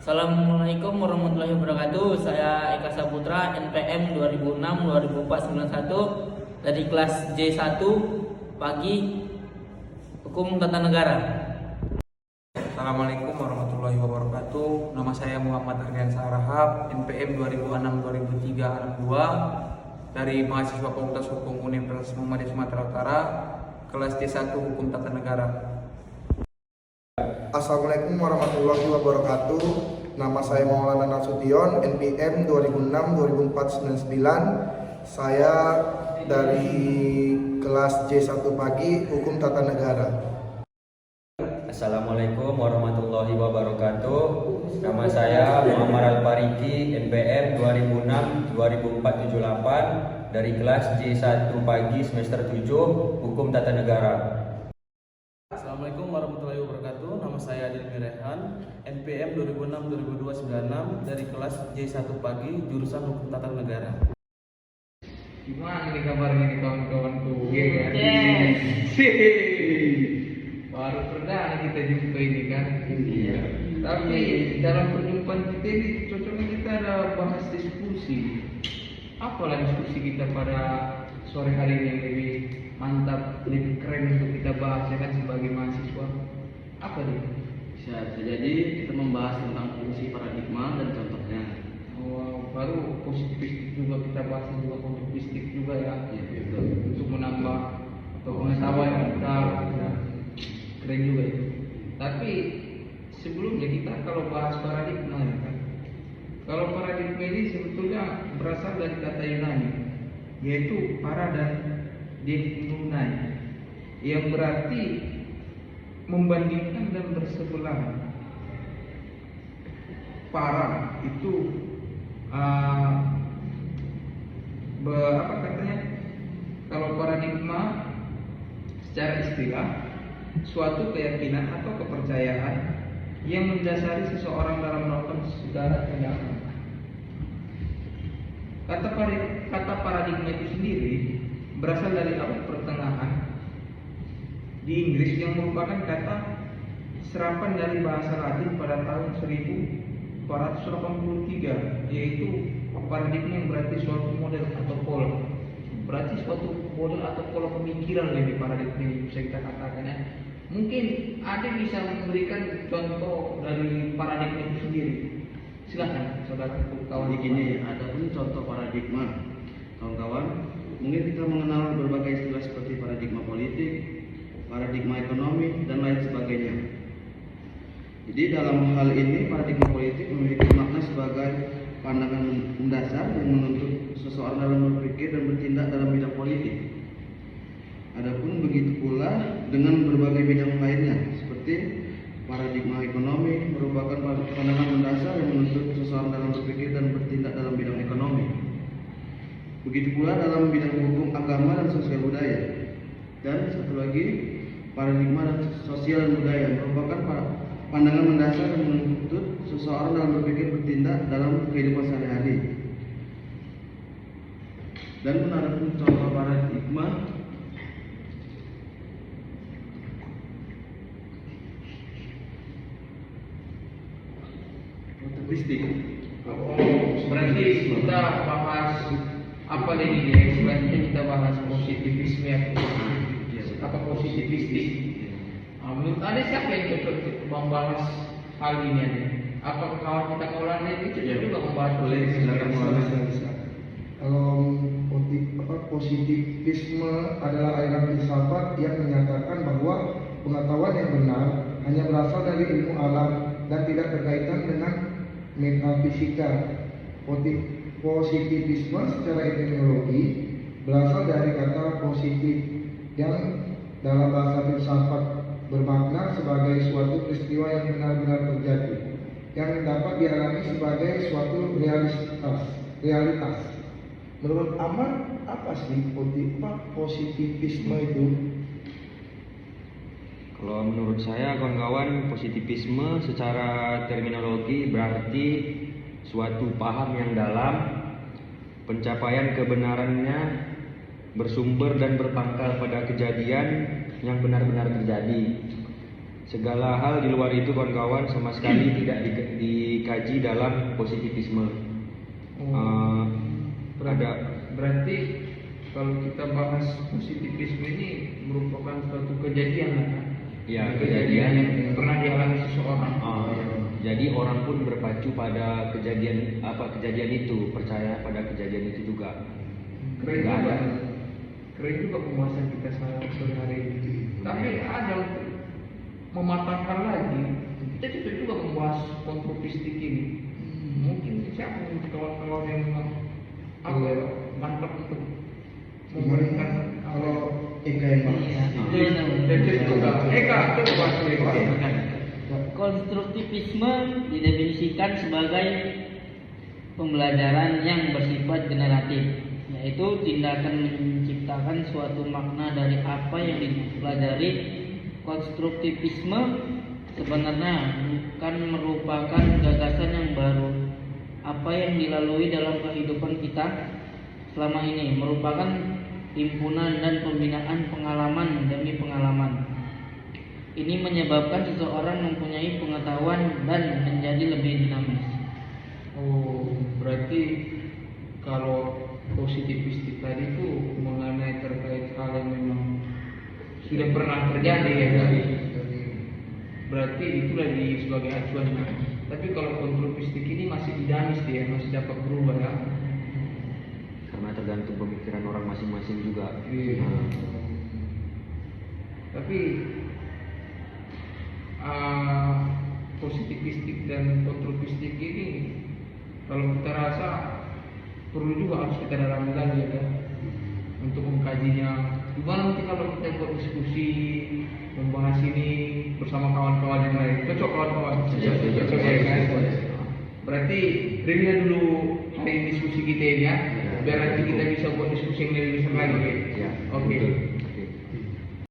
Assalamualaikum warahmatullahi wabarakatuh. Saya Eka Saputra, NPM 2006-2491 dari kelas J1 pagi Hukum Tata Negara. Assalamualaikum warahmatullahi wabarakatuh. Nama saya Muhammad Ardian Sarahab, NPM 2006-2003 2 dari mahasiswa Fakultas Hukum Universitas Muhammadiyah Sumatera Utara, kelas D1 Hukum Tata Negara. Assalamualaikum warahmatullahi wabarakatuh. Nama saya Maulana Nasution, NPM 2006-2499. Saya dari kelas J1 pagi Hukum Tata Negara. Assalamualaikum warahmatullahi wabarakatuh. Nama saya Muhammad Al-Fariki, NPM 2006-2478 dari kelas J1 pagi semester 7 Hukum Tata Negara. Assalamualaikum warahmatullahi wabarakatuh. Nama saya Adil Mirehan, NPM 2006-2002-96 dari kelas J1 pagi jurusan Hukum Tata Negara. Gimana nih kabarnya nih kawan-kawanku? Ya, baru perdana kita jumpa ini kan. Iya. Tapi dalam perjumpaan kita ini cocoknya kita ada bahas diskusi. Apalah diskusi kita pada sore hari ini yang lebih mantap, lebih keren untuk kita bahas ya kan sebagai mahasiswa. Apa nih? Bisa jadi kita membahas tentang fungsi paradigma dan contohnya. Oh, baru positifistik juga kita bahas, juga konstruktivistik juga ya. Ya, betul. Untuk menambah pengetahuan kita. Keren juga itu. Tapi sebelumnya kita kalau bahas paradigma ya kan. Kalau paradigma ini sebetulnya berasal dari kata Yunani, yaitu para dan dignunai, yang berarti membandingkan dan bersebelahan. Para itu apa katanya? Kalau paradigma secara istilah suatu keyakinan atau kepercayaan yang mendasari seseorang dalam melakukan segala tindakan. Kata paradigma itu sendiri berasal dari abad pertengahan di Inggris yang merupakan kata serapan dari bahasa Latin pada tahun 1483, yaitu paradigma yang berarti suatu model atau pola. Berarti suatu model atau pola pemikiran lebih paradigma ini bisa kita katakan ya. Mungkin ada bisa memberikan contoh dari paradigma itu sendiri. Silakan saudara kawan. Jadi gini, ada pun contoh paradigma, kawan-kawan. Mungkin kita mengenal berbagai istilah seperti paradigma politik, paradigma ekonomi, dan lain sebagainya. Jadi dalam hal ini paradigma politik memiliki makna sebagai pandangan mendasar yang menuntut seseorang dalam berpikir dan bertindak dalam bidang politik. Adapun begitu pula dengan berbagai bidang lainnya, seperti paradigma ekonomi merupakan pandangan mendasar yang menuntut seseorang dalam berpikir dan bertindak dalam bidang ekonomi. Begitu pula dalam bidang hukum, agama, dan sosial budaya. Dan satu lagi, paradigma dan sosial dan budaya merupakan pandangan mendasar yang menuntut seseorang dalam berpikir bertindak dalam kehidupan sehari-hari. Dan ada pun contoh paradigma konstruktivistik. Berarti kita bahas apa ini ya? Selanjutnya kita bahas positivisme apa positivistik. Menurut Anda siapa yang cocok membahas hal ini ya? Apa kawan kita kawan ini cocok juga membahas? Boleh, silakan membahas. Kalau positivisme adalah aliran filsafat yang menyatakan bahwa pengetahuan yang benar hanya berasal dari ilmu alam dan tidak berkaitan dengan metafisika. Positivisme secara etimologi berasal dari kata positif yang dalam bahasa filsafat bermakna sebagai suatu peristiwa yang benar-benar terjadi, yang dapat dialami sebagai suatu realitas. Menurut Ahmad, apa sih positivisme itu? Kalau menurut saya kawan-kawan, positivisme secara terminologi berarti suatu paham yang dalam, pencapaian kebenarannya bersumber dan berpangkal pada kejadian yang benar-benar terjadi. Segala hal di luar itu kawan-kawan sama sekali tidak dikaji dalam positivisme. Berarti kalau kita bahas positivisme ini merupakan suatu kejadian lah kan? Ya, Kejadian yang pernah dialami seseorang. Jadi orang pun berpacu pada kejadian itu, percaya pada kejadian itu juga. Keren Nggak juga. ada. Keren juga pembahasan kita sehari ini. Tapi ada untuk mematangkan lagi. Kita juga membahas kontropistik ini. Mungkin siapa yang kawan-kawan yang memang mantap untuk memberikan Kalau Eka yang Eka, coba Eka. Konstruktivisme didefinisikan sebagai pembelajaran yang bersifat generatif, yaitu tindakan menciptakan suatu makna dari apa yang dipelajari. Konstruktivisme sebenarnya bukan merupakan gagasan yang baru. Apa yang dilalui dalam kehidupan kita selama ini merupakan himpunan dan pembinaan pengalaman demi pengalaman. Ini menyebabkan seseorang mempunyai pengetahuan dan menjadi lebih dinamis. Oh, berarti kalau positivistik tadi itu mengenai terkait hal yang memang sudah pernah terjadi ya kan? Berarti itulah sebagai acuannya. Tapi kalau kontropistik ini masih dinamis dia, masih dapat berubah ya. Karena tergantung pemikiran orang masing-masing juga. Iya. Tapi positivistik dan kontropistik ini kalau kita rasa perlu juga harus kita dalami lagi ya kan? Untuk mengkajinya. Gimana nanti kalau kita buat diskusi membahas ini bersama kawan-kawan yang lain? Cocok kawan-kawan? Cocok ya kan? Berarti ringan dulu hari diskusi kita ini ya, biar nanti kita bisa buat diskusi yang lebih besar lagi. Ya, Oke. betul.